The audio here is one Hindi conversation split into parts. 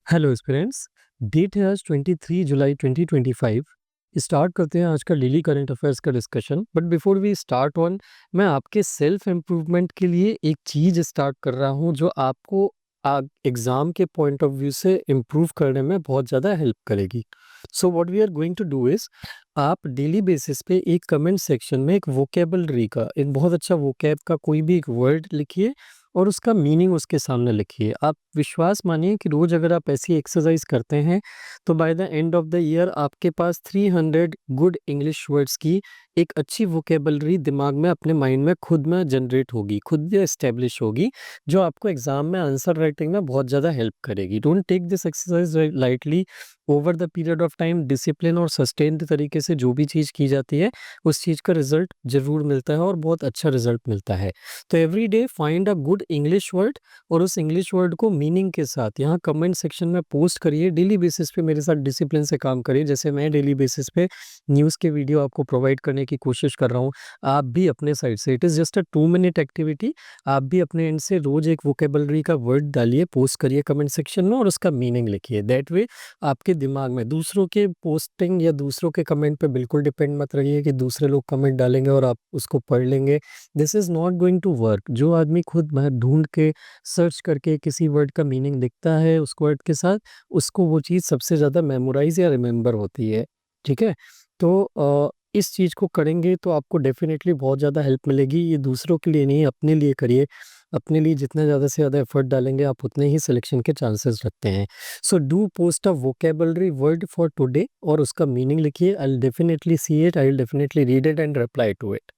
Hello students. डेट है आज 23 जुलाई 2025। स्टार्ट करते हैं आज का डेली करंट अफेयर्स का discussion. But before we start on, मैं आपके सेल्फ इम्प्रूवमेंट के लिए एक चीज़ स्टार्ट कर रहा हूँ जो आपको एग्ज़ाम के पॉइंट ऑफ व्यू से इम्प्रूव करने में बहुत ज़्यादा हेल्प करेगी। So what we are going to do is, आप डेली बेसिस पे एक कमेंट सेक्शन में एक वोकेबलरी का एक बहुत अच्छा वोकैब का कोई भी एक वर्ड लिखिए और उसका मीनिंग उसके सामने लिखिए। आप विश्वास मानिए कि रोज़ अगर आप ऐसी एक्सरसाइज करते हैं तो by the end of the year आपके पास 300 गुड इंग्लिश वर्ड्स की एक अच्छी वोकेबलरी दिमाग में अपने माइंड में खुद में जनरेट होगी, खुद एस्टेब्लिश होगी, जो आपको एग्जाम में आंसर राइटिंग में बहुत ज़्यादा हेल्प करेगी। Don't take this exercise lightly. Over the period of time discipline और सस्टेन्ड तरीके से जो भी चीज़ की जाती है उस चीज़ का रिजल्ट ज़रूर मिलता है और बहुत अच्छा रिजल्ट मिलता है। तो every day find a good English word और उस इंग्लिश वर्ड को मीनिंग के साथ यहाँ कमेंट सेक्शन में पोस्ट करिए। डेली बेसिस पे मेरे साथ डिसिप्लिन से काम करिए। जैसे मैं डेली बेसिस पे न्यूज़ के वीडियो आपको प्रोवाइड करने की कोशिश कर रहा हूँ, आप भी अपने साइड से, it is just a 2 minute activity, आप भी अपने एंड से रोज एक वोकेबलरी का वर्ड डालिए, पोस्ट करिए कमेंट सेक्शन में और उसका मीनिंग लिखिए। दैट वे आपके दिमाग में दूसरों के पोस्टिंग या दूसरों के कमेंट पे बिल्कुल डिपेंड मत रहिए कि दूसरे लोग कमेंट डालेंगे और आप उसको पढ़ लेंगे। This is not going to work. जो आदमी खुद बाहर ढूँढ के सर्च करके किसी वर्ड का मीनिंग लिखता है उस वर्ड के साथ, उसको वो चीज़ सबसे ज़्यादा मेमोराइज़ या रिमेंबर होती है। ठीक है? तो इस चीज़ को करेंगे तो आपको डेफ़िनेटली बहुत ज़्यादा हेल्प मिलेगी। ये दूसरों के लिए नहीं, अपने लिए करिए। अपने लिए जितना ज़्यादा से ज़्यादा एफ़र्ट डालेंगे आप उतने ही सिलेक्शन के चांसेस रखते हैं। So do post a vocabulary word for today और उसका मीनिंग लिखिए। I will definitely see it, I will definitely read it and reply to it.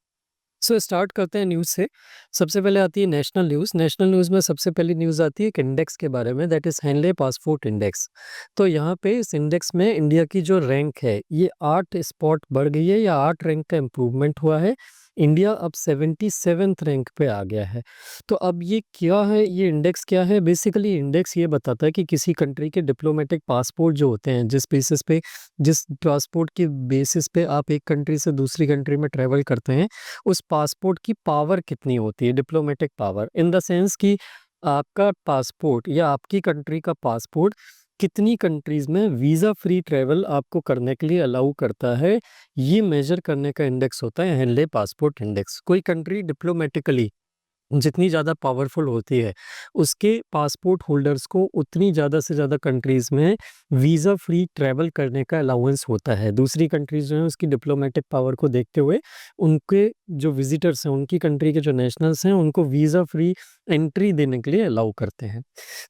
So start करते हैं न्यूज़ से। सबसे पहले आती है नेशनल न्यूज़। नेशनल न्यूज़ में सबसे पहली न्यूज़ आती है एक इंडेक्स के बारे में, that is Henley passport index. तो यहाँ पे इस इंडेक्स में इंडिया की जो रैंक है ये 8 स्पॉट बढ़ गई है या 8 रैंक का इम्प्रूवमेंट हुआ है। इंडिया अब 77th रैंक पे आ गया है। तो अब ये क्या है, ये इंडेक्स क्या है? बेसिकली इंडेक्स ये बताता है कि किसी कंट्री के डिप्लोमेटिक पासपोर्ट जो होते हैं, जिस पासपोर्ट के बेसिस पे आप एक कंट्री से दूसरी कंट्री में ट्रैवल करते हैं, उस पासपोर्ट की पावर कितनी होती है, diplomatic power in the sense कि आपका पासपोर्ट या आपकी कंट्री का पासपोर्ट कितनी कंट्रीज़ में वीज़ा फ्री ट्रैवल आपको करने के लिए अलाउ करता है, ये मेज़र करने का इंडेक्स होता है हेनले पासपोर्ट इंडेक्स। कोई कंट्री डिप्लोमेटिकली जितनी ज़्यादा पावरफुल होती है, उसके पासपोर्ट होल्डर्स को उतनी ज़्यादा से ज़्यादा कंट्रीज़ में वीज़ा फ्री ट्रैवल करने का अलाउंस होता है। दूसरी कंट्रीज़ जो हैं उसकी डिप्लोमेटिक पावर को देखते हुए उनके जो विज़िटर्स हैं, उनकी कंट्री के जो नेशनल्स हैं, उनको वीज़ा फ्री एंट्री देने के लिए अलाउ करते हैं।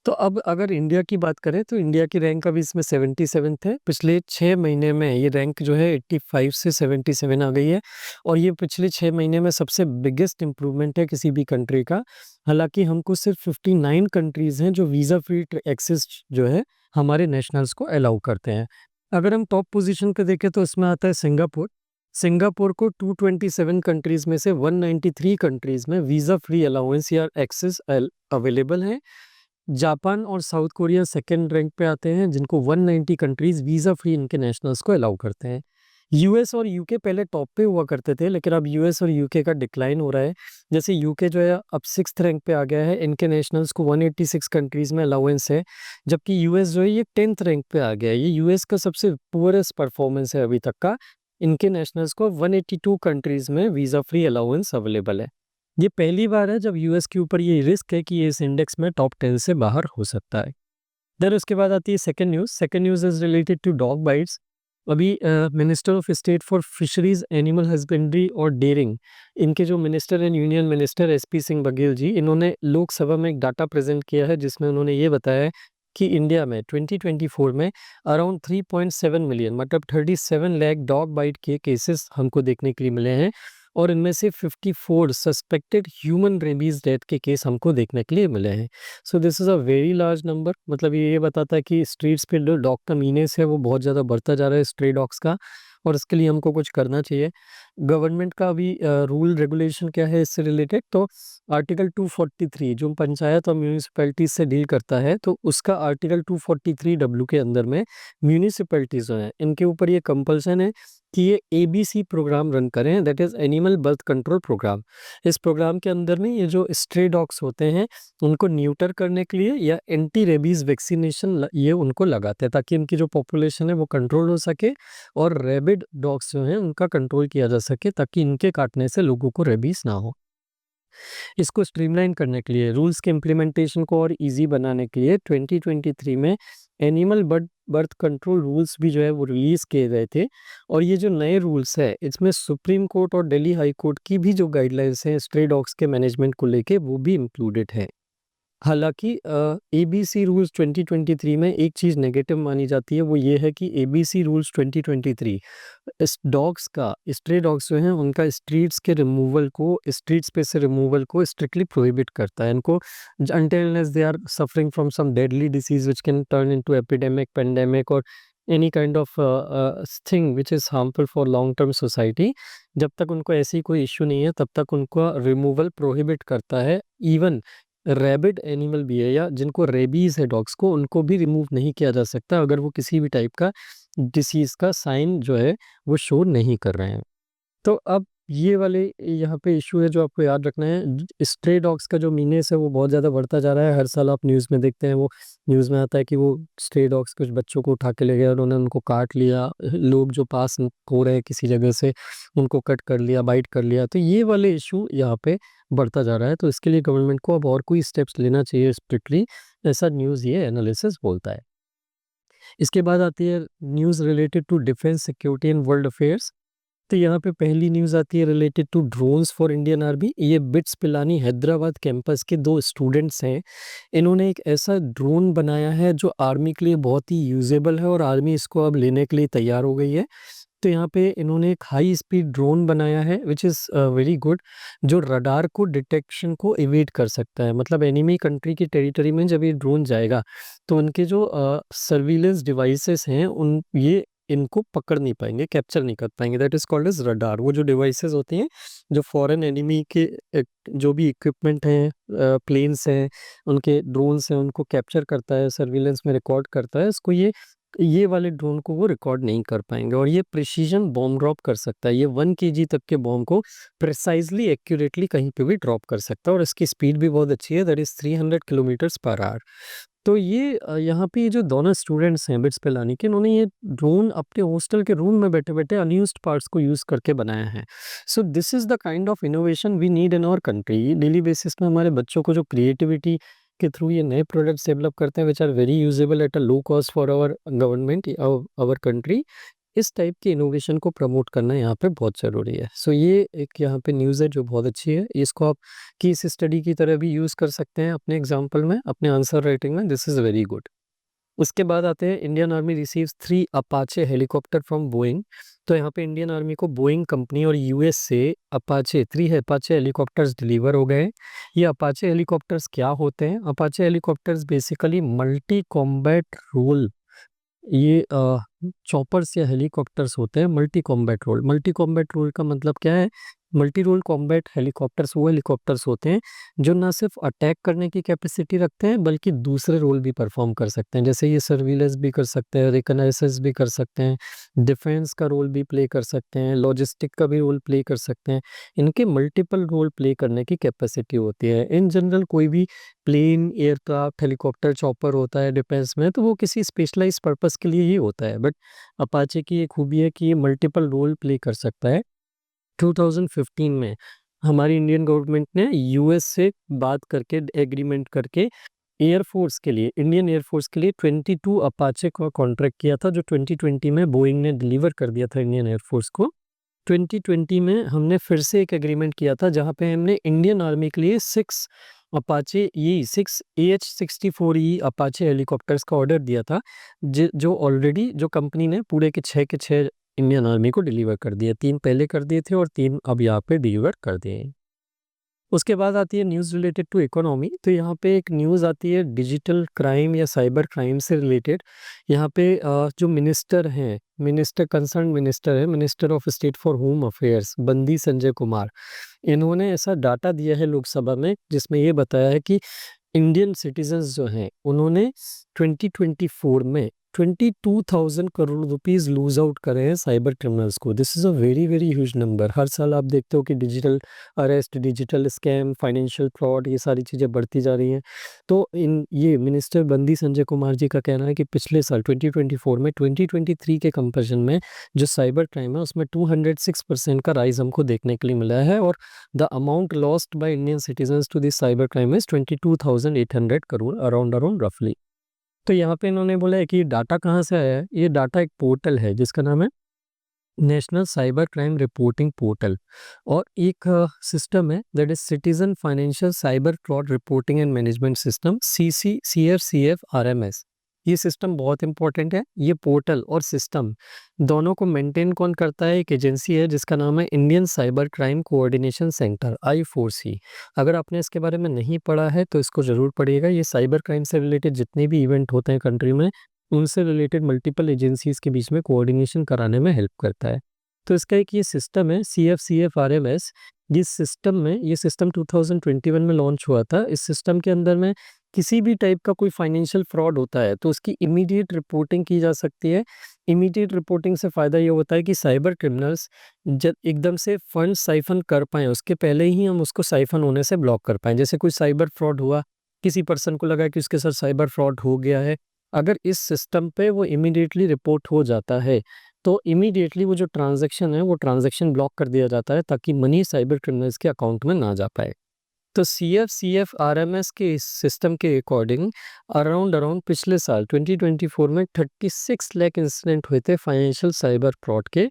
तो अब अगर इंडिया की बात करें तो इंडिया की रैंक अभी इसमें 77th है। पिछले 6 महीने में ये रैंक जो है 85 से 77 आ गई है और ये पिछले 6 महीने में सबसे बिगेस्ट इम्प्रूवमेंट है किसी भी कंट्री का। हालाँकि हमको सिर्फ 59 कंट्रीज़ हैं जो वीज़ा फ्री एक्सेस जो है हमारे नेशनल्स को अलाउ करते हैं। अगर हम टॉप पोज़ीशन पे देखें तो इसमें आता है सिंगापुर। सिंगापुर को 227 कंट्रीज़ में से 193 कंट्रीज़ में वीज़ा फ्री अलाउंस या एक्सेस अवेलेबल है। जापान और साउथ कोरिया सेकंड रैंक पे आते हैं जिनको 190 कंट्रीज़ वीज़ा फ्री इनके नेशनल्स को अलाउ करते हैं। यूएस और यूके पहले टॉप पे हुआ करते थे, लेकिन अब यूएस और यूके का डिक्लाइन हो रहा है। जैसे यूके जो है अब 6th रैंक पे आ गया है, इनके नेशनल्स को 186 कंट्रीज़ में अलाउंस है, जबकि यूएस जो है ये 10th रैंक पे आ गया है। ये यूएस का सबसे पुअरेस्ट परफॉर्मेंस है अभी तक का। इनके नेशनल्स को 182 कंट्रीज़ में वीज़ा फ्री अलाउंस अवेलेबल है। ये पहली बार है जब यूएस के ऊपर ये रिस्क है कि ये इस इंडेक्स में टॉप 10 से बाहर हो सकता है। देन उसके बाद आती है second news. Second news is related to dog bites. अभी minister of state for fisheries, animal husbandry और डेयरिंग, इनके जो minister and union minister SP Singh Baghel ji, इन्होंने लोकसभा में एक डाटा प्रेजेंट किया है जिसमें उन्होंने ये बताया है कि इंडिया में 2024 में अराउंड 3.7 मिलियन मतलब 37 लाख डॉग बाइट के केसेस हमको देखने के लिए मिले हैं और इनमें से 54 सस्पेक्टेड ह्यूमन रेबीज डेथ के केस हमको देखने के लिए मिले हैं। सो this is a very large number. मतलब ये बताता है कि स्ट्रीट्स पे जो डॉग का मीनेस है वो बहुत ज़्यादा बढ़ता जा रहा है, स्ट्रे डॉग्स का, और इसके लिए हमको कुछ करना चाहिए। गवर्नमेंट का अभी रूल रेगुलेशन क्या है इससे रिलेटेड, तो आर्टिकल 243 जो पंचायत और म्यूनिसिपैलिटीज से डील करता है, तो उसका आर्टिकल 243 डब्ल्यू के अंदर में म्यूनिसिपैलिटीज जो हैं इनके ऊपर ये कंपल्सन है कि ये एबीसी प्रोग्राम रन करें, that is animal birth control program. इस प्रोग्राम के अंदर में ये जो स्ट्रे डॉग्स होते हैं उनको न्यूटर करने के लिए या एंटी रेबीज़ वैक्सीनेशन ये उनको लगाते हैं ताकि इनकी जो पॉपुलेशन है वो कंट्रोल हो सके और रैबिड डॉग्स जो हैं उनका कंट्रोल किया जा सके ताकि इनके काटने से लोगों को रेबीज़ ना हो। इसको स्ट्रीमलाइन करने के लिए, रूल्स के इम्प्लीमेंटेशन को और ईज़ी बनाने के लिए 2023 में एनिमल बर्थ कंट्रोल रूल्स भी जो है वो रिलीज़ किए गए थे। और ये जो नए रूल्स है इसमें सुप्रीम कोर्ट और दिल्ली हाई कोर्ट की भी जो गाइडलाइंस हैं स्ट्रे डॉग्स के मैनेजमेंट को लेके वो भी इंक्लूडेड है। हालाँकि एबीसी रूल्स 2023 में एक चीज़ नेगेटिव मानी जाती है, वो ये है कि एबीसी रूल्स 2023 इस डॉग्स का स्ट्रे डॉग्स जो हैं उनका स्ट्रीट्स पे से रिमूवल को स्ट्रिक्टली प्रोहिबिट करता है। इनको until unless they are suffering from some deadly disease which can turn into epidemic, pandemic और any kind of thing which is harmful for long term society, जब तक उनको ऐसी कोई इश्यू नहीं है तब तक उनका रिमूवल प्रोहिबिट करता है। इवन रैबिड एनिमल भी है या जिनको रेबीज़ है डॉग्स को, उनको भी रिमूव नहीं किया जा सकता अगर वो किसी भी टाइप का डिसीज़ का साइन जो है वो शो नहीं कर रहे हैं। तो अब ये वाले यहाँ पे इश्यू है जो आपको याद रखना है। स्ट्रे डॉग्स का जो मीनेस है वो बहुत ज़्यादा बढ़ता जा रहा है। हर साल आप न्यूज़ में देखते हैं, वो न्यूज़ में आता है कि वो स्ट्रे डॉग्स कुछ बच्चों को उठा के ले गए, उन्होंने उनको काट लिया, लोग जो पास हो रहे हैं किसी जगह से उनको कट कर लिया, बाइट कर लिया। तो ये वाले इशू यहाँ पे बढ़ता जा रहा है, तो इसके लिए गवर्नमेंट को अब और कोई स्टेप्स लेना चाहिए स्ट्रिक्टली, ऐसा न्यूज़ ये एनालिसिस बोलता है। इसके बाद आती है news related to defence, security and world affairs. तो यहाँ पे पहली न्यूज़ आती है related to drones for Indian army. ये बिट्स पिलानी हैदराबाद कैंपस के 2 स्टूडेंट्स हैं। इन्होंने एक ऐसा ड्रोन बनाया है जो आर्मी के लिए बहुत ही यूजेबल है और आर्मी इसको अब लेने के लिए तैयार हो गई है। तो यहाँ पे इन्होंने एक हाई स्पीड ड्रोन बनाया है विच इज़ वेरी गुड, जो रडार को डिटेक्शन को इवेट कर सकता है। मतलब एनिमी कंट्री की टेरिटरी में जब ये ड्रोन जाएगा तो उनके जो सर्विलेंस डिवाइसेस हैं उन ये इनको पकड़ नहीं पाएंगे, कैप्चर नहीं कर पाएंगे। That is called edge radar. वो जो डिवाइसेस होती हैं जो फॉरेन एनिमी के जो भी इक्विपमेंट हैं, प्लेन्स हैं, उनके ड्रोन्स हैं, उनको कैप्चर करता है, सर्विलेंस में रिकॉर्ड करता है। इसको ये वाले ड्रोन को वो रिकॉर्ड नहीं कर पाएंगे और ये प्रिसीजन बॉम्ब ड्रॉप कर सकता है। ये 1 केजी तक के बॉम्ब को प्रिसाइजली एक्यूरेटली कहीं पे भी ड्रॉप कर सकता है और इसकी स्पीड भी बहुत अच्छी है, that is 300 kilometres per hour. तो ये यहाँ पे ये जो दोनों स्टूडेंट्स हैं बिट्स पिलानी के, इन्होंने ये ड्रोन अपने हॉस्टल के रूम में बैठे-बैठे अनयूज्ड पार्ट्स को यूज़ करके बनाया है। So this is the kind of innovation we need in our country. Daily basis में हमारे बच्चों को जो क्रिएटिविटी के थ्रू ये नए प्रोडक्ट्स डेवलप करते हैं which are very usable at a low cost for our government, our country, इस टाइप के इनोवेशन को प्रमोट करना यहाँ पे बहुत ज़रूरी है। सो ये एक यहाँ पे न्यूज़ है जो बहुत अच्छी है। इसको आप केस स्टडी की तरह भी यूज़ कर सकते हैं अपने एग्जाम्पल में, अपने आंसर राइटिंग में। This is very good. उसके बाद आते हैं Indian army receives 3 Apache helicopter from Boeing. तो यहाँ पे इंडियन आर्मी को बोइंग कंपनी और यूएस से अपाचे 3 अपाचे हेलीकॉप्टर्स डिलीवर हो गए। ये अपाचे हेलीकॉप्टर्स क्या होते हैं? Apache helicopters basically multi combat role, ये चॉपर्स या हेलीकॉप्टर्स होते हैं multi combat role. Multi combat role का मतलब क्या है? मल्टी रोल कॉम्बैट हेलीकॉप्टर्स वो हेलीकॉप्टर्स होते हैं जो ना सिर्फ अटैक करने की कैपेसिटी रखते हैं बल्कि दूसरे रोल भी परफॉर्म कर सकते हैं। जैसे ये सर्विलेंस भी कर सकते हैं, रिकॉनाइसेंस भी कर सकते हैं, डिफेंस का रोल भी प्ले कर सकते हैं, लॉजिस्टिक का भी रोल प्ले कर सकते हैं। इनके मल्टीपल रोल प्ले करने की कैपेसिटी होती है। इन जनरल कोई भी प्लेन, एयरक्राफ्ट, हेलीकॉप्टर, चॉपर होता है डिफेंस में तो वो किसी स्पेशलाइज्ड पर्पस के लिए ही होता है। बट अपाचे की ये खूबी है कि ये मल्टीपल रोल प्ले कर सकता है। 2015 में हमारी इंडियन गवर्नमेंट ने यूएस से बात करके, एग्रीमेंट करके एयरफोर्स के लिए, इंडियन एयरफोर्स के लिए 22 अपाचे का कॉन्ट्रैक्ट किया था जो 2020 में बोइंग ने डिलीवर कर दिया था इंडियन एयरफोर्स को। 2020 में हमने फिर से एक एग्रीमेंट किया था जहाँ पे हमने इंडियन आर्मी के लिए 6 Apache E6 AH-64E Apache helicopters का ऑर्डर दिया था, जो ऑलरेडी जो कंपनी ने पूरे के 6 इंडियन आर्मी को डिलीवर कर दिए। 3 पहले कर दिए थे और 3 अब यहाँ पे डिलीवर कर दिए हैं। उसके बाद आती है न्यूज़ रिलेटेड टू इकोनॉमी। तो यहाँ पे एक न्यूज़ आती है डिजिटल क्राइम या साइबर क्राइम से रिलेटेड। यहाँ पे जो मिनिस्टर हैं, मिनिस्टर है, minister of state for home affairs बंदी संजय कुमार, इन्होंने ऐसा डाटा दिया है लोकसभा में जिसमें ये बताया है कि इंडियन सिटीजन्स जो हैं उन्होंने 2024 में 22,000 करोड़ रुपीस लूज आउट करे हैं साइबर क्रिमिनल्स को। This is a very very huge number. हर साल आप देखते हो कि digital arrest, digital scam, financial fraud, ये सारी चीज़ें बढ़ती जा रही हैं। तो इन ये मिनिस्टर बंदी संजय कुमार जी का कहना है कि पिछले साल 2024 में 2023 के कंपैरिजन में जो साइबर क्राइम है उसमें 206% का राइज हमको देखने के लिए मिला है, और the amount lost by Indian citizens to this cyber crime is 22,800 crore, around रफली। तो यहाँ पे इन्होंने बोला है कि ये डाटा कहाँ से आया है। ये डाटा एक पोर्टल है जिसका नाम है national cyber crime reporting portal, और एक सिस्टम है that is citizen financial cyber fraud reporting and management system, CFCF-RMS। ये सिस्टम बहुत इंपॉर्टेंट है। ये पोर्टल और सिस्टम दोनों को मेंटेन कौन करता है? एक एजेंसी है जिसका नाम है Indian cyber crime coordination centre, I4C। अगर आपने इसके बारे में नहीं पढ़ा है तो इसको ज़रूर पढ़िएगा। ये साइबर क्राइम से रिलेटेड जितने भी इवेंट होते हैं कंट्री में, उनसे रिलेटेड मल्टीपल एजेंसीज के बीच में कोऑर्डिनेशन कराने में हेल्प करता है। तो इसका एक ये सिस्टम है CFCF-RMS। जिस सिस्टम में, ये सिस्टम 2021 में लॉन्च हुआ था। इस सिस्टम के अंदर में किसी भी टाइप का कोई फाइनेंशियल फ्रॉड होता है तो उसकी इमीडिएट रिपोर्टिंग की जा सकती है। इमीडिएट रिपोर्टिंग से फ़ायदा ये होता है कि साइबर क्रिमिनल्स जब एकदम से फंड साइफन कर पाएँ, उसके पहले ही हम उसको साइफन होने से ब्लॉक कर पाएँ। जैसे कोई साइबर फ्रॉड हुआ, किसी पर्सन को लगा कि उसके साथ साइबर फ्रॉड हो गया है, अगर इस सिस्टम पे वो इमीडिएटली रिपोर्ट हो जाता है तो इमीडिएटली वो जो ट्रांज़ैक्शन है वो ट्रांज़ैक्शन ब्लॉक कर दिया जाता है ताकि मनी साइबर क्रिमिनल्स के अकाउंट में ना जा पाए। तो CFCF-RMS के इस सिस्टम के अकॉर्डिंग अराउंड पिछले साल 2024 में 36 लाख इंसिडेंट हुए थे फाइनेंशियल साइबर फ्रॉड के।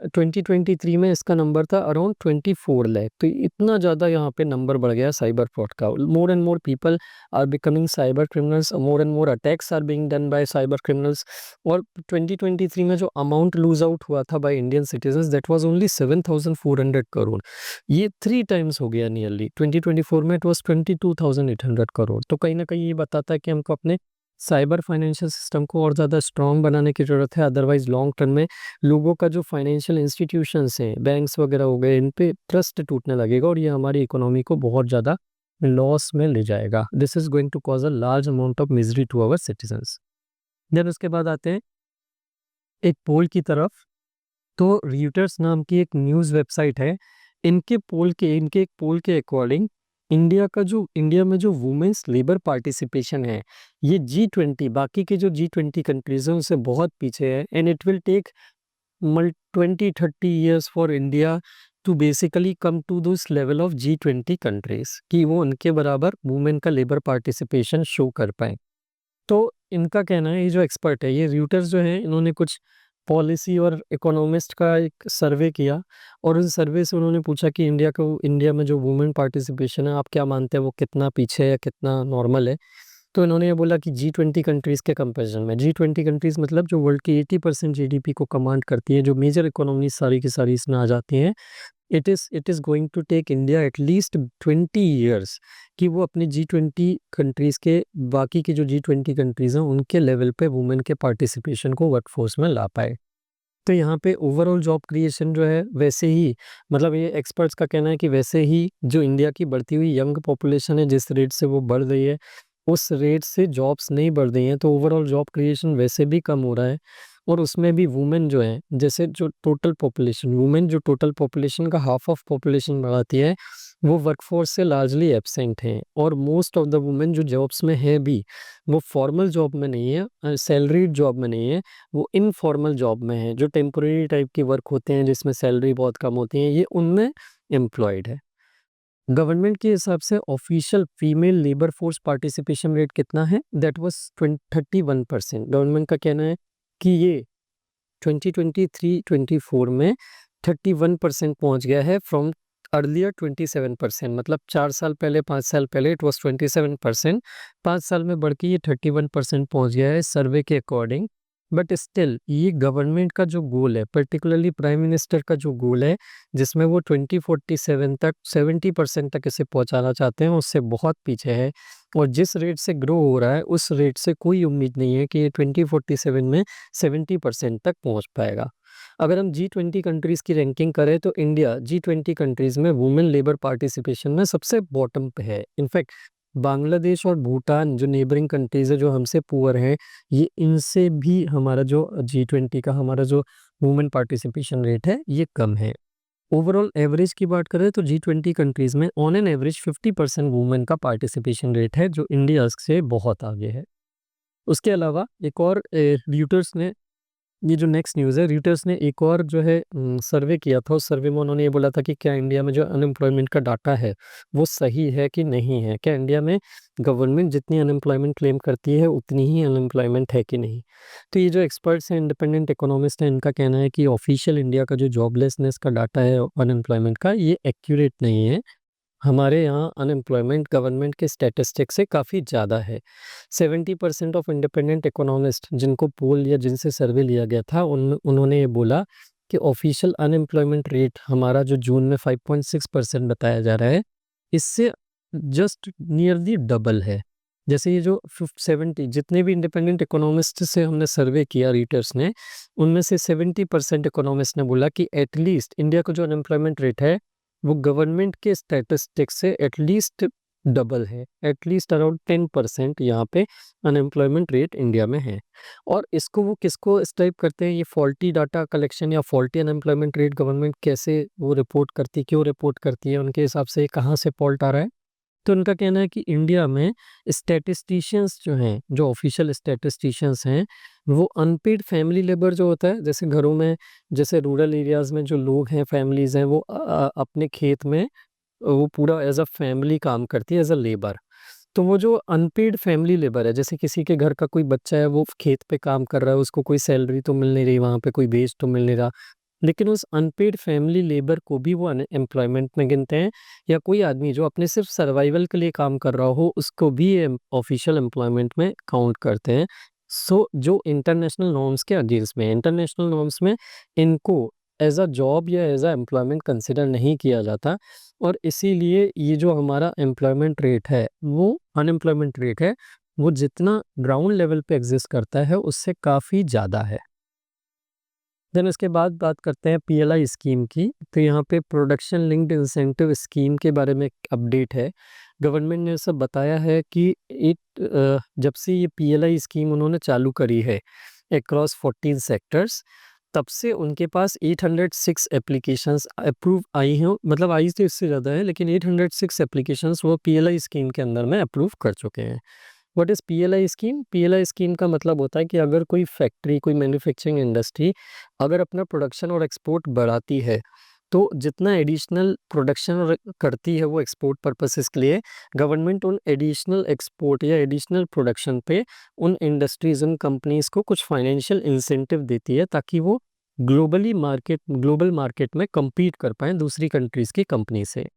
2023 में इसका नंबर था अराउंड 24 लाख। तो इतना ज़्यादा यहाँ पे नंबर बढ़ गया साइबर फ्रॉड का। More and more people are becoming cyber criminals, more and more attacks are being done by cyber criminals. और 2023 में जो अमाउंट लूज आउट हुआ था by Indian citizens, that was only 7,400 crore. ये 3 टाइम्स हो गया नियरली। 2024 में इट वाज 22,800 करोड़। तो कहीं ना कहीं ये बताता है कि हमको अपने साइबर फाइनेंशियल सिस्टम को और ज़्यादा स्ट्रॉन्ग बनाने की ज़रूरत है। अदरवाइज लॉन्ग टर्म में लोगों का जो फाइनेंशियल इंस्टीट्यूशंस हैं, बैंक्स वगैरह हो गए, इन पे ट्रस्ट टूटने लगेगा और ये हमारी इकोनॉमी को बहुत ज़्यादा लॉस में ले जाएगा। This is going to cause a large amount of misery to our citizens. Then उसके बाद आते हैं एक पोल की तरफ। तो रीटर्स नाम की एक न्यूज़ वेबसाइट है। इनके एक पोल के अकॉर्डिंग इंडिया में जो वुमेन्स लेबर पार्टिसिपेशन है, ये G20 बाकी के जो G20 कंट्रीज हैं उनसे बहुत पीछे है। And it will take 20-30 years for India to basically come to this level of G20 countries, कि वो उनके बराबर वुमेन का लेबर पार्टिसिपेशन शो कर पाए। तो इनका कहना है, ये जो एक्सपर्ट है, ये र्यूटर्स जो है, इन्होंने कुछ पॉलिसी और इकोनॉमिस्ट का एक सर्वे किया और उस सर्वे से उन्होंने पूछा कि इंडिया में जो वुमेन पार्टिसिपेशन है, आप क्या मानते हैं वो कितना पीछे है या कितना नॉर्मल है? तो इन्होंने ये बोला कि G20 कंट्रीज़ के कंपैरिजन में, G20 कंट्रीज़ मतलब जो वर्ल्ड की 80% जीडीपी को कमांड करती है, जो मेजर इकोनॉमी सारी की सारी इसमें आ जाती हैं, it is going to take India at least 20 years कि वो अपनी G20 कंट्रीज़ के, बाकी की जो G20 कंट्रीज़ हैं उनके लेवल पे वुमेन के पार्टिसिपेशन को वर्कफोर्स में ला पाए। तो यहाँ पे ओवरऑल जॉब क्रिएशन जो है वैसे ही, मतलब ये एक्सपर्ट्स का कहना है कि वैसे ही जो इंडिया की बढ़ती हुई यंग पॉपुलेशन है, जिस रेट से वो बढ़ रही है, उस रेट से जॉब्स नहीं बढ़ रही हैं, तो ओवरऑल जॉब क्रिएशन वैसे भी कम हो रहा है। और उसमें भी वुमेन जो है, जैसे जो टोटल पॉपुलेशन, वुमेन जो टोटल पॉपुलेशन का हाफ ऑफ पॉपुलेशन बढ़ाती है, वो वर्कफोर्स से लार्जली एब्सेंट हैं। और मोस्ट ऑफ द वुमेन जो जॉब्स में है भी, वो फॉर्मल जॉब में नहीं है, सैलरीड जॉब में नहीं है, वो इनफॉर्मल जॉब में है, जो टेम्परेरी टाइप के वर्क होते हैं जिसमें सैलरी बहुत कम होती है, ये उनमें एम्प्लॉयड है। गवर्नमेंट के हिसाब से official female labour force participation rate कितना है? That was 31%। गवर्नमेंट का कहना है कि ये 2023-24 में 31% पहुंच गया है फ्रॉम अर्लियर 27%। मतलब 4 साल पहले, 5 साल पहले इट वाज 27%, 5 साल में बढ़ के ये 31% पहुंच गया है सर्वे के अकॉर्डिंग। बट स्टिल ये गवर्नमेंट का जो गोल है, पर्टिकुलरली प्राइम मिनिस्टर का जो गोल है, जिसमें वो 2047 तक 70% तक इसे पहुंचाना चाहते हैं, उससे बहुत पीछे है। और जिस रेट से ग्रो हो रहा है उस रेट से कोई उम्मीद नहीं है कि ये 2047 में 70% तक पहुंच पाएगा। अगर हम G20 कंट्रीज़ की रैंकिंग करें तो इंडिया G20 कंट्रीज़ में वुमेन लेबर पार्टिसिपेशन में सबसे बॉटम पे है। इनफैक्ट बांग्लादेश और भूटान जो नेबरिंग कंट्रीज़ है, जो हमसे पुअर हैं, ये इनसे भी हमारा जो G20 का हमारा जो वुमेन पार्टिसिपेशन रेट है, ये कम है। ओवरऑल एवरेज की बात करें तो G20 कंट्रीज़ में ऑन एन एवरेज 50% वुमेन का पार्टिसिपेशन रेट है, जो इंडिया से बहुत आगे है। उसके अलावा एक और रॉयटर्स ने ये जो नेक्स्ट न्यूज़ है, रॉयटर्स ने एक और जो है सर्वे किया था। उस सर्वे में उन्होंने ये बोला था कि क्या इंडिया में जो अनएम्प्लॉयमेंट का डाटा है, वो सही है कि नहीं है? क्या इंडिया में गवर्नमेंट जितनी अनएम्प्लॉयमेंट क्लेम करती है, उतनी ही अनएम्प्लॉयमेंट है कि नहीं? तो ये जो एक्सपर्ट्स हैं, इंडिपेंडेंट इकोनॉमिस्ट हैं, इनका कहना है कि ऑफ़िशियल इंडिया का जो जॉबलेसनेस का डाटा है अनएम्प्लॉयमेंट का, ये एक्यूरेट नहीं है। हमारे यहाँ अनएम्प्लॉयमेंट गवर्नमेंट के स्टैटिस्टिक्स से काफ़ी ज़्यादा है। 70% ऑफ इंडिपेंडेंट इकोनॉमिस्ट जिनको पोल या जिनसे सर्वे लिया गया था उन्होंने ये बोला कि ऑफिशियल अनएम्प्लॉयमेंट रेट हमारा जो जून में 5.6% बताया जा रहा है, इससे जस्ट नियरली डबल है। जैसे ये जो 70 जितने भी इंडिपेंडेंट इकोनॉमिस्ट से हमने सर्वे किया रीटर्स ने, उनमें से 70% इकोनॉमिस्ट ने बोला कि एटलीस्ट इंडिया का जो अनएम्प्लॉयमेंट रेट है, वो गवर्नमेंट के स्टैटिस्टिक्स से एटलीस्ट डबल है। एटलीस्ट अराउंड 10% यहाँ पे अनएम्प्लॉयमेंट रेट इंडिया में है। और इसको वो किसको अस्क्राइब करते हैं, ये फॉल्टी डाटा कलेक्शन या फॉल्टी अनएम्प्लॉयमेंट रेट गवर्नमेंट कैसे वो रिपोर्ट करती है, क्यों रिपोर्ट करती है, उनके हिसाब से कहाँ से फॉल्ट आ रहा है? तो उनका कहना है कि इंडिया में स्टैटिस्टिशियंस जो हैं, जो ऑफिशियल स्टैटिस्टिशियंस हैं, वो अनपेड फैमिली लेबर जो होता है, जैसे घरों में, जैसे रूरल एरियाज़ में जो लोग हैं, फैमिलीज़ हैं, वो अपने खेत में वो पूरा एज़ अ फैमिली काम करती है, एज़ अ लेबर। तो वो जो अनपेड फैमिली लेबर है, जैसे किसी के घर का कोई बच्चा है, वो खेत पे काम कर रहा है, उसको कोई सैलरी तो मिल नहीं रही, वहाँ पे कोई वेज तो मिल नहीं रहा। लेकिन उस अनपेड फैमिली लेबर को भी वो एम्प्लॉयमेंट में गिनते हैं, या कोई आदमी जो अपने सिर्फ सर्वाइवल के लिए काम कर रहा हो, उसको भी ऑफिशियल एम्प्लॉयमेंट में काउंट करते हैं। सो जो इंटरनेशनल नॉर्म्स के अगेंस्ट में, इंटरनेशनल नॉर्म्स में इनको एज अ जॉब या एज अ एम्प्लॉयमेंट कंसिडर नहीं किया जाता, और इसीलिए ये जो हमारा एम्प्लॉयमेंट रेट है, वो अनएम्प्लॉयमेंट रेट है, वो जितना ग्राउंड लेवल पे एग्जिस्ट करता है, उससे काफ़ी ज़्यादा है। देन उसके बाद बात करते हैं पीएलआई स्कीम की। तो यहाँ पे प्रोडक्शन लिंक्ड इंसेंटिव स्कीम के बारे में एक अपडेट है। गवर्नमेंट ने सब बताया है कि जब से ये पीएलआई स्कीम उन्होंने चालू करी है अक्रॉस 14 सेक्टर्स, तब से उनके पास 806 एप्लीकेशंस अप्रूव आई हैं। मतलब आई तो इससे ज़्यादा है, लेकिन 806 एप्लीकेशंस वो पीएलआई स्कीम के अंदर में अप्रूव कर चुके हैं। What is PLI scheme? PLI scheme का मतलब होता है कि अगर कोई फैक्ट्री, कोई मैन्युफैक्चरिंग इंडस्ट्री अगर अपना प्रोडक्शन और एक्सपोर्ट बढ़ाती है, तो जितना एडिशनल प्रोडक्शन और करती है वो एक्सपोर्ट पर्पसेस के लिए, गवर्नमेंट उन एडिशनल एक्सपोर्ट या एडिशनल प्रोडक्शन पे उन इंडस्ट्रीज़, उन कंपनीज़ को कुछ फाइनेंशियल इंसेंटिव देती है, ताकि वो ग्लोबल मार्केट में कम्पीट कर पाएँ दूसरी कंट्रीज़ की कंपनी से।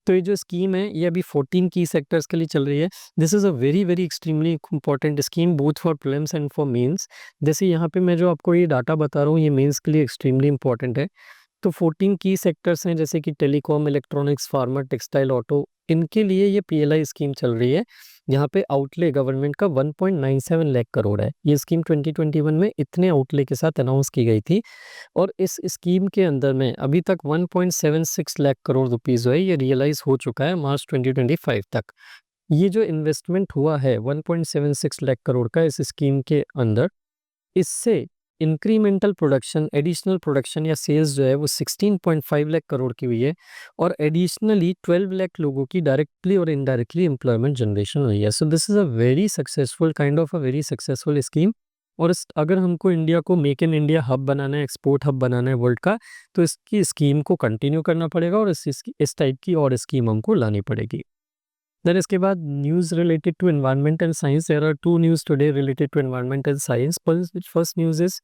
तो ये जो स्कीम है, ये अभी 14 की सेक्टर्स के लिए चल रही है। This is a very very extremely important scheme both for prelims and for mains. जैसे यहाँ पे मैं जो आपको ये डाटा बता रहा हूँ, ये मेंस के लिए एक्सट्रीमली इम्पोर्टेंट है। तो 14 की सेक्टर्स हैं, जैसे कि telecom, electronics, pharma, textile, auto, इनके लिए ये पीएलआई स्कीम चल रही है। यहाँ पे आउटले गवर्नमेंट का 1.97 लाख करोड़ है। ये स्कीम 2021 में इतने आउटले के साथ अनाउंस की गई थी, और इस स्कीम के अंदर में अभी तक 1.76 लाख करोड़ रुपीस जो है, ये रियलाइज़ हो चुका है मार्च 2025 तक। ये जो इन्वेस्टमेंट हुआ है 1.76 लाख करोड़ का इस स्कीम के अंदर, इससे इंक्रीमेंटल प्रोडक्शन, एडिशनल प्रोडक्शन या सेल्स जो है वो 16.5 लाख करोड़ की हुई है, और एडिशनली 12 लाख लोगों की डायरेक्टली और इनडायरेक्टली एम्प्लॉयमेंट जनरेशन हुई है। So this is a very successful kind of a very successful scheme. और अगर हमको इंडिया को मेक इन इंडिया हब बनाना है, एक्सपोर्ट हब बनाना है वर्ल्ड का, तो इसकी स्कीम को कंटिन्यू करना पड़ेगा, और इस टाइप की और स्कीम हमको लानी पड़ेगी। देन इसके बाद news related to environment and science. There are two news today related to environment and science. First news is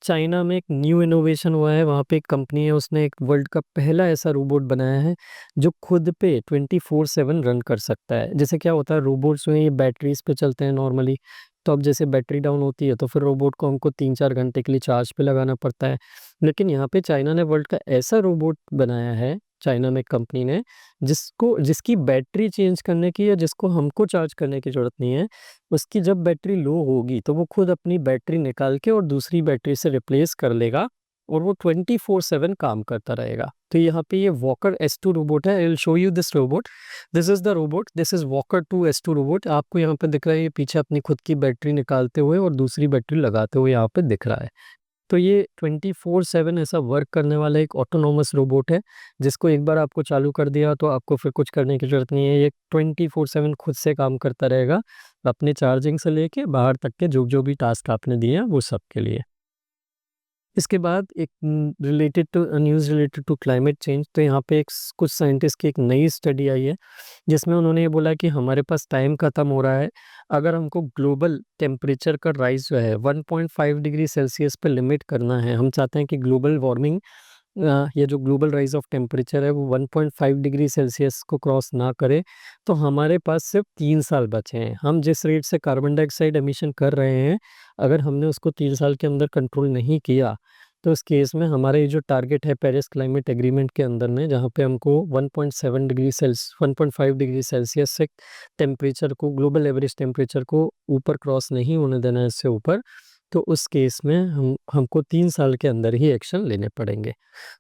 China में एक न्यू इनोवेशन हुआ है। वहाँ पे एक कंपनी है, उसने एक वर्ल्ड का पहला ऐसा रोबोट बनाया है जो खुद पे 24/7 रन कर सकता है। जैसे क्या होता है, रोबोट्स जो हैं ये बैटरीज पे चलते हैं नॉर्मली। तो अब जैसे बैटरी डाउन होती है, तो फिर रोबोट को हमको 3-4 घंटे के लिए चार्ज पे लगाना पड़ता है। लेकिन यहाँ पे चाइना ने वर्ल्ड का ऐसा रोबोट बनाया है, चाइना में कंपनी ने, जिसकी बैटरी चेंज करने की या जिसको हमको चार्ज करने की ज़रूरत नहीं है। उसकी जब बैटरी लो होगी, तो वो खुद अपनी बैटरी निकाल के और दूसरी बैटरी से रिप्लेस कर लेगा, और वो 24/7 काम करता रहेगा। तो यहाँ पे ये वॉकर S2 रोबोट है। I will show you this robot. This is the robot, this is walker 2 S2 robot. आपको यहाँ पे दिख रहा है ये पीछे अपनी खुद की बैटरी निकालते हुए और दूसरी बैटरी लगाते हुए यहाँ पे दिख रहा है। तो ये 24/7 ऐसा वर्क करने वाला एक ऑटोनॉमस रोबोट है, जिसको एक बार आपको चालू कर दिया तो आपको फिर कुछ करने की ज़रूरत नहीं है। ये 24/7 खुद से काम करता रहेगा, अपने चार्जिंग से लेके बाहर तक के जो भी टास्क आपने दिए हैं वो सब के लिए। इसके बाद एक related to news related to climate change. तो यहाँ पे कुछ साइंटिस्ट की एक नई स्टडी आई है, जिसमें उन्होंने ये बोला कि हमारे पास टाइम ख़त्म हो रहा है। अगर हमको ग्लोबल टेम्परेचर का राइज़ जो है 1.5 डिग्री सेल्सियस पे लिमिट करना है, हम चाहते हैं कि ग्लोबल वार्मिंग ये जो ग्लोबल राइज़ ऑफ टेम्परेचर है वो 1.5 डिग्री सेल्सियस को क्रॉस ना करे, तो हमारे पास सिर्फ 3 साल बचे हैं। हम जिस रेट से कार्बन डाइऑक्साइड एमिशन कर रहे हैं, अगर हमने उसको 3 साल के अंदर कंट्रोल नहीं किया, तो इस केस में हमारा ये जो टारगेट है पेरिस क्लाइमेट एग्रीमेंट के अंदर में, जहाँ पे हमको 1.5 डिग्री सेल्सियस से टेम्परेचर को, ग्लोबल एवरेज टेम्परेचर को ऊपर क्रॉस नहीं होने देना है, इससे ऊपर, तो उस केस में हमको 3 साल के अंदर ही एक्शन लेने पड़ेंगे।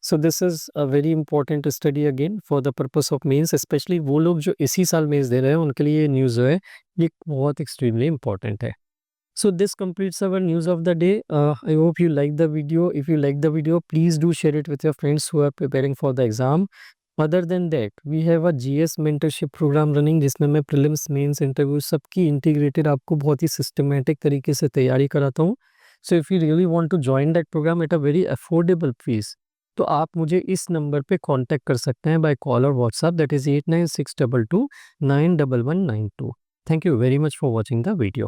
So this is a very important study again for the purpose of mains, specially वो लोग जो इसी साल मेंस दे रहे हैं, उनके लिए ये न्यूज़ जो है, ये बहुत एक्सट्रीमली इंपॉर्टेंट है। So this completes our news of the day. I hope you like the video. If you like the video, please do share it with your friends who are preparing for the exam. Other than that, we have a GS mentorship program running, जिसमें मैं prelims, mains, interview सबकी integrated आपको बहुत ही systematic तरीके से तैयारी कराता हूँ। So if you really want to join that program at a very affordable fees, तो आप मुझे इस नंबर पे कांटेक्ट कर सकते हैं बाय कॉल और WhatsApp, that is 8962291192। Thank you very much for watching the video.